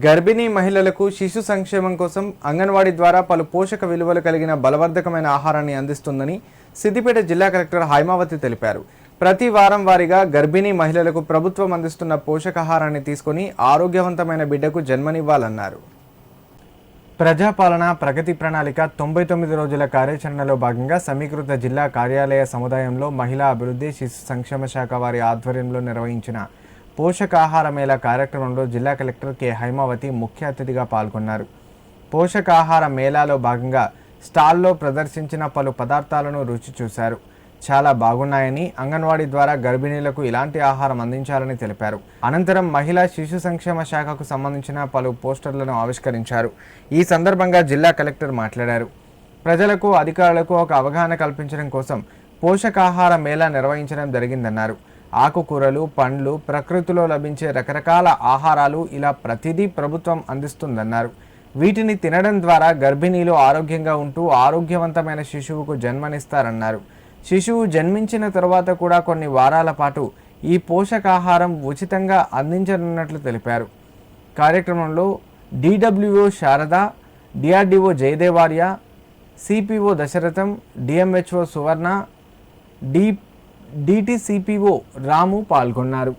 గర్భిణీ మహిళలకు శిశు సంక్షేమం కోసం అంగన్వాడీ ద్వారా పలు పోషక విలువలు కలిగిన బలవర్ధకమైన ఆహారాన్ని అందిస్తుందని సిద్దిపేట జిల్లా కలెక్టర్ హైమావతి తెలిపారు. ప్రతి వారం వారీగా గర్భిణీ మహిళలకు ప్రభుత్వం అందిస్తున్న పోషకాహారాన్ని తీసుకొని ఆరోగ్యవంతమైన బిడ్డకు జన్మనివ్వాలన్నారు. ప్రజాపాలన ప్రగతి ప్రణాళిక 99 రోజుల కార్యాచరణలో భాగంగా సమీకృత జిల్లా కార్యాలయ సముదాయంలో మహిళా అభివృద్ధి శిశు సంక్షేమ శాఖ వారి ఆధ్వర్యంలో నిర్వహించిన పోషకాహార మేళా కార్యక్రమంలో జిల్లా కలెక్టర్ కె హైమావతి ముఖ్య అతిథిగా పాల్గొన్నారు. పోషకాహార మేళాలో భాగంగా స్టాల్లో ప్రదర్శించిన పలు పదార్థాలను రుచి చూశారు. చాలా బాగున్నాయని, అంగన్వాడీ ద్వారా గర్భిణీలకు ఇలాంటి ఆహారం అందించాలని తెలిపారు. అనంతరం మహిళా శిశు సంక్షేమ శాఖకు సంబంధించిన పలు పోస్టర్లను ఆవిష్కరించారు. ఈ సందర్భంగా జిల్లా కలెక్టర్ మాట్లాడారు. ప్రజలకు, అధికారులకు ఒక అవగాహన కల్పించడం కోసం పోషకాహార మేళా నిర్వహించడం జరిగిందన్నారు. ఆకుకూరలు, పండ్లు, ప్రకృతిలో లభించే రకరకాల ఆహారాలు ఇలా ప్రతిదీ ప్రభుత్వం అందిస్తుందన్నారు. వీటిని తినడం ద్వారా గర్భిణీలు ఆరోగ్యంగా ఉంటూ ఆరోగ్యవంతమైన శిశువుకు జన్మనిస్తారన్నారు. శిశువు జన్మించిన తరువాత కూడా కొన్ని వారాల పాటు ఈ పోషకాహారం ఉచితంగా అందించనున్నట్లు తెలిపారు. కార్యక్రమంలో DWO Sharada, DRDO Jayadevarya, CPO Dasaratham, DMHO Suvarna, DTCPO Ramu పాల్గొన్నారు.